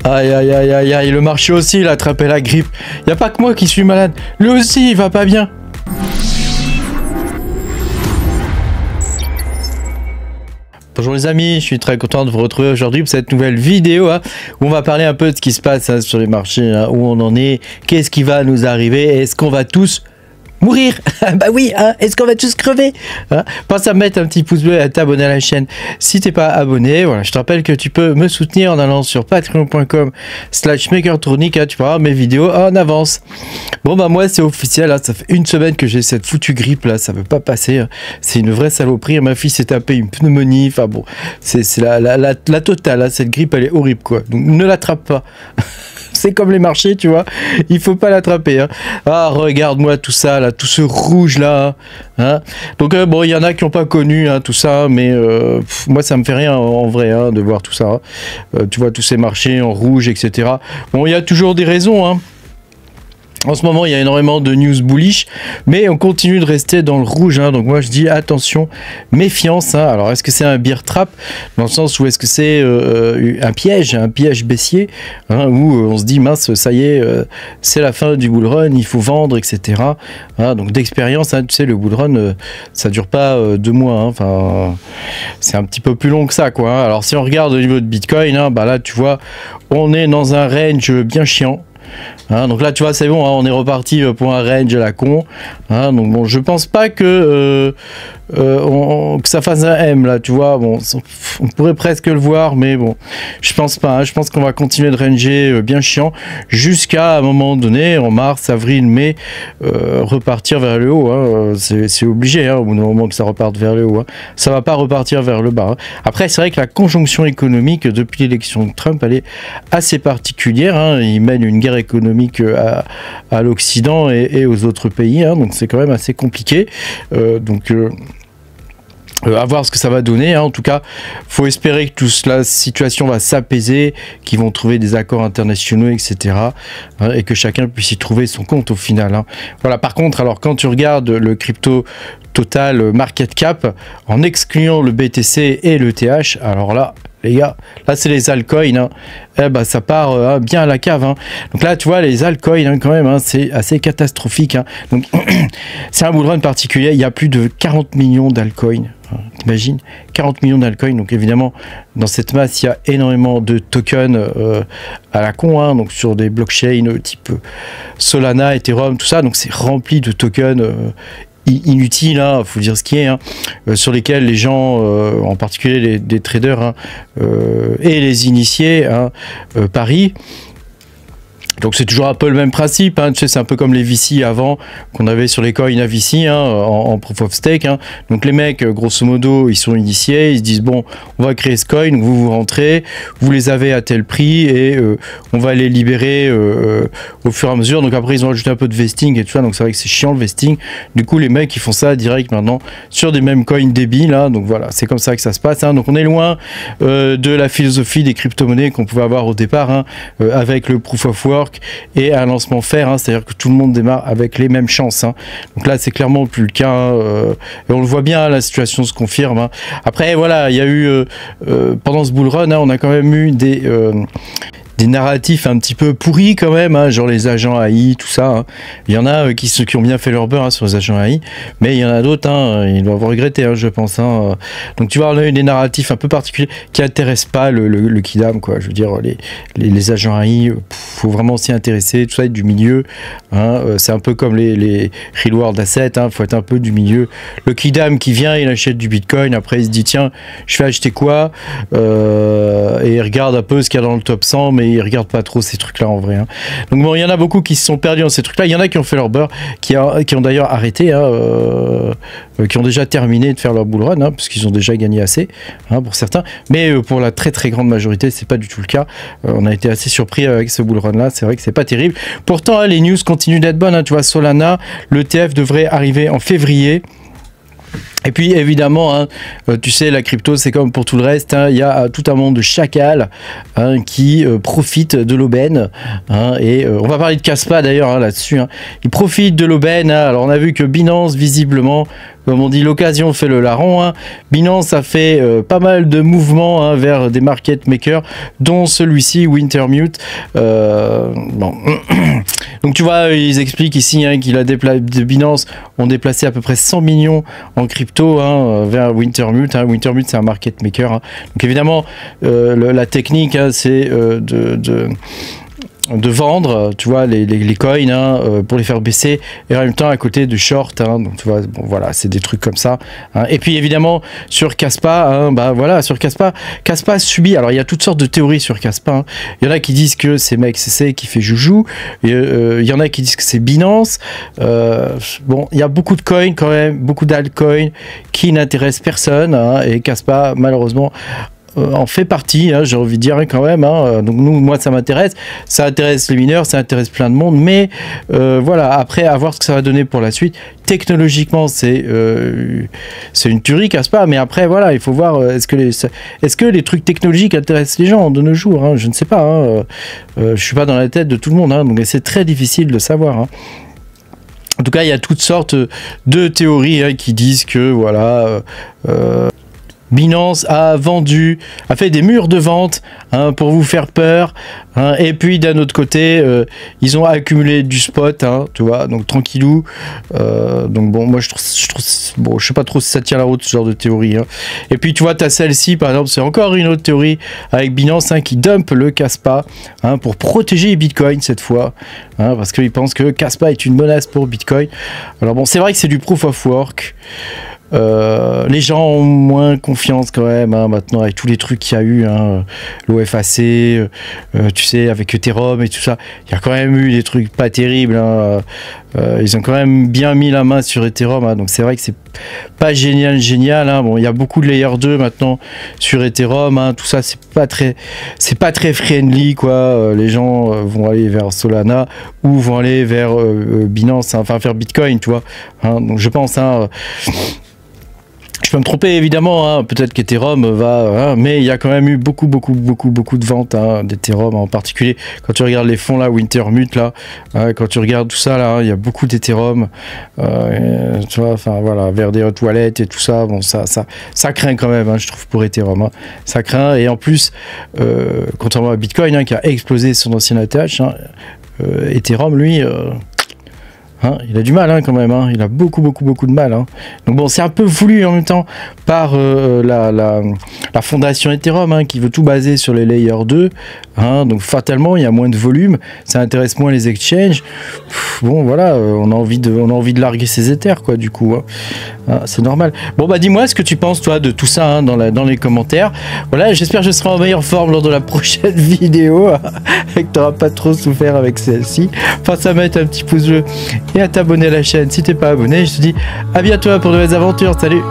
Aïe aïe aïe aïe aïe, le marché aussi il a attrapé la grippe. Y a pas que moi qui suis malade, lui aussi il va pas bien. Bonjour les amis, je suis très content de vous retrouver aujourd'hui pour cette nouvelle vidéo où on va parler un peu de ce qui se passe sur les marchés, où on en est, qu'est-ce qui va nous arriver, est-ce qu'on va tous mourir? Bah oui, hein, est-ce qu'on va tous crever? Pense à mettre un petit pouce bleu et à t'abonner à la chaîne si t'es pas abonné. Voilà, je te rappelle que tu peux me soutenir en allant sur patreon.com/makertournique, tu pourras mes vidéos en avance. Bon bah moi c'est officiel, ça fait une semaine que j'ai cette foutue grippe là, ça veut pas passer, c'est une vraie saloperie, ma fille s'est tapée une pneumonie, enfin bon, c'est la totale, cette grippe elle est horrible quoi, donc ne l'attrape pas. C'est comme les marchés, tu vois, il faut pas l'attraper. Ah, regarde-moi tout ça, là, tout ce rouge là. Donc bon, il y en a qui n'ont pas connu tout ça, mais moi ça me fait rien en vrai de voir tout ça. Tu vois tous ces marchés en rouge, etc. Bon, il y a toujours des raisons. En ce moment, il y a énormément de news bullish, mais on continue de rester dans le rouge. Donc moi, je dis attention, méfiance. Alors, est-ce que c'est un bear trap, dans le sens où est-ce que c'est un piège baissier, où on se dit, mince, ça y est, c'est la fin du bull run, il faut vendre, etc. Donc d'expérience, tu sais, le bull run, ça dure pas 2 mois. Enfin, c'est un petit peu plus long que ça, quoi. Alors, si on regarde au niveau de Bitcoin, bah là, tu vois, on est dans un range bien chiant. Donc là tu vois c'est bon, on est reparti pour un range à la con. Donc bon, je pense pas que ça fasse un M là, tu vois. Bon, on pourrait presque le voir, mais bon, je pense pas. Je pense qu'on va continuer de ranger bien chiant jusqu'à un moment donné, en mars, avril, mai, repartir vers le haut. C'est obligé, au bout d'un moment que ça reparte vers le haut. Ça va pas repartir vers le bas. Après, c'est vrai que la conjonction économique depuis l'élection de Trump, elle est assez particulière. Il mène une guerre économique à l'Occident et aux autres pays, donc c'est quand même assez compliqué. À voir ce que ça va donner. En tout cas, faut espérer que la situation va s'apaiser, qu'ils vont trouver des accords internationaux, etc. Et que chacun puisse y trouver son compte au final. Voilà. Par contre, alors quand tu regardes le crypto total market cap, en excluant le BTC et le TH, alors là, les gars, là c'est les altcoins, ça part bien à la cave. Donc là tu vois les altcoins quand même, c'est assez catastrophique. Donc c'est un bull run particulier, il y a plus de 40 millions d'altcoins. T'imagines, 40 millions d'altcoins. Donc évidemment dans cette masse il y a énormément de tokens à la con, donc sur des blockchains type Solana, Ethereum, tout ça. Donc c'est rempli de tokens inutile, faut dire ce qui est, sur lesquels les gens, en particulier des traders et les initiés, parient. Donc c'est toujours un peu le même principe, tu sais, c'est un peu comme les VC avant qu'on avait sur les coins à VC en proof of stake. Donc les mecs, grosso modo, ils sont initiés, ils se disent bon, on va créer ce coin, vous rentrez, vous les avez à tel prix et on va les libérer au fur et à mesure. Donc après ils ont ajouté un peu de vesting et tout ça, donc c'est vrai que c'est chiant le vesting. Du coup les mecs ils font ça direct maintenant sur des mêmes coins débiles. Donc voilà, c'est comme ça que ça se passe. Donc on est loin de la philosophie des crypto-monnaies qu'on pouvait avoir au départ, avec le proof of work et un lancement faire, c'est-à-dire que tout le monde démarre avec les mêmes chances. Donc là c'est clairement plus le cas, et on le voit bien, la situation se confirme. Après voilà, il y a eu pendant ce bull run, on a quand même eu des narratifs un petit peu pourris quand même, genre les agents AI, tout ça. Il y en a qui ont bien fait leur beurre sur les agents AI, mais il y en a d'autres, ils doivent regretter, je pense. Donc tu vois, on a eu des narratifs un peu particuliers qui n'intéressent pas le Kidam, quoi. Je veux dire, les agents AI, faut vraiment s'y intéresser, tout ça, être du milieu. C'est un peu comme les real world assets, faut être un peu du milieu. Le Kidam qui vient, il achète du Bitcoin, après il se dit tiens, je vais acheter quoi, et il regarde un peu ce qu'il y a dans le top 100, mais ils regardent pas trop ces trucs là en vrai. Donc bon, il y en a beaucoup qui se sont perdus dans ces trucs là, il y en a qui ont fait leur beurre, qui ont d'ailleurs arrêté, qui ont déjà terminé de faire leur bull run, parce qu'ils ont déjà gagné assez, pour certains, mais pour la très très grande majorité c'est pas du tout le cas. On a été assez surpris avec ce bull run là, c'est vrai que c'est pas terrible. Pourtant les news continuent d'être bonnes, tu vois, Solana, l'ETF devrait arriver en février. Et puis évidemment, tu sais, la crypto, c'est comme pour tout le reste, il y a tout un monde de chacals qui profitent de l'aubaine. Et on va parler de Kaspa d'ailleurs là-dessus. Ils profitent de l'aubaine. Alors on a vu que Binance, visiblement, comme on dit, l'occasion fait le larron. Hein. Binance a fait pas mal de mouvements hein, vers des market makers, dont celui-ci, Wintermute. Bon. Donc tu vois, ils expliquent ici hein, qu'il a de Binance ont déplacé à peu près 100 millions en crypto hein, vers Wintermute. Hein. Wintermute, c'est un market maker. Hein. Donc évidemment, la technique, hein, c'est de vendre, tu vois, les coins hein, pour les faire baisser et en même temps à côté de short. Hein, donc tu vois, bon voilà, c'est des trucs comme ça. Hein. Et puis évidemment sur Kaspa, hein, bah voilà, sur Kaspa subit. Alors il y a toutes sortes de théories sur Kaspa. Hein. Il y en a qui disent que c'est MXC qui fait joujou. Il y en a qui disent que c'est Binance. Bon, il y a beaucoup de coins quand même, beaucoup d'altcoins qui n'intéressent personne. Hein, et Kaspa malheureusement en fait partie, hein, j'ai envie de dire quand même. Hein, donc moi ça m'intéresse, ça intéresse les mineurs, ça intéresse plein de monde, mais voilà, après à voir ce que ça va donner pour la suite. Technologiquement c'est une tuerie, Kaspa, mais après voilà, il faut voir est-ce que les trucs technologiques intéressent les gens de nos jours. Hein, je ne sais pas. Hein, je suis pas dans la tête de tout le monde, hein, donc c'est très difficile de savoir. Hein. En tout cas, il y a toutes sortes de théories hein, qui disent que voilà. Binance a fait des murs de vente hein, pour vous faire peur. Hein, et puis d'un autre côté, ils ont accumulé du spot, hein, tu vois, donc tranquillou. Donc bon, moi je trouve bon, je sais pas trop si ça tient la route ce genre de théorie. Hein. Et puis tu vois, tu as celle-ci par exemple, c'est encore une autre théorie avec Binance hein, qui dump le Kaspa hein, pour protéger Bitcoin cette fois, hein, parce qu'ils pensent que Kaspa est une menace pour Bitcoin. Alors bon, c'est vrai que c'est du proof of work. Les gens ont moins confiance quand même hein, maintenant avec tous les trucs qu'il y a eu hein, l'OFAC tu sais avec Ethereum et tout ça, il y a quand même eu des trucs pas terribles hein, ils ont quand même bien mis la main sur Ethereum hein, donc c'est vrai que c'est pas génial hein. Bon, il y a beaucoup de layer 2 maintenant sur Ethereum hein, tout ça c'est pas très friendly quoi. Les gens vont aller vers Solana ou vont aller vers Binance hein, enfin vers Bitcoin tu vois hein, donc je pense hein, je peux me tromper évidemment, hein. Peut-être qu'Ethereum va, hein, mais il y a quand même eu beaucoup de ventes hein, d'Ethereum en particulier. Quand tu regardes les fonds là, Wintermute là, quand tu regardes tout ça là, il y a beaucoup d'Ethereum, tu vois, enfin voilà, vers des hot wallets et tout ça, bon ça craint quand même, hein, je trouve pour Ethereum, hein. Ça craint et en plus, contrairement à Bitcoin hein, qui a explosé son ancien ATH, hein, Ethereum lui. Hein, il a du mal hein, quand même, hein. Il a beaucoup de mal. Hein. Donc bon, c'est un peu voulu en même temps par la fondation Ethereum hein, qui veut tout baser sur les layers 2. Hein, donc fatalement, il y a moins de volume, ça intéresse moins les exchanges. Bon voilà, on a envie de larguer ses Ethers quoi du coup. Hein. Hein, c'est normal. Bon bah dis-moi ce que tu penses toi de tout ça hein, dans les commentaires. Voilà, j'espère que je serai en meilleure forme lors de la prochaine vidéo et que tu n'auras pas trop souffert avec celle-ci. Pense à mettre un petit pouce bleu et à t'abonner à la chaîne si t'es pas abonné. Je te dis à bientôt pour de nouvelles aventures. Salut!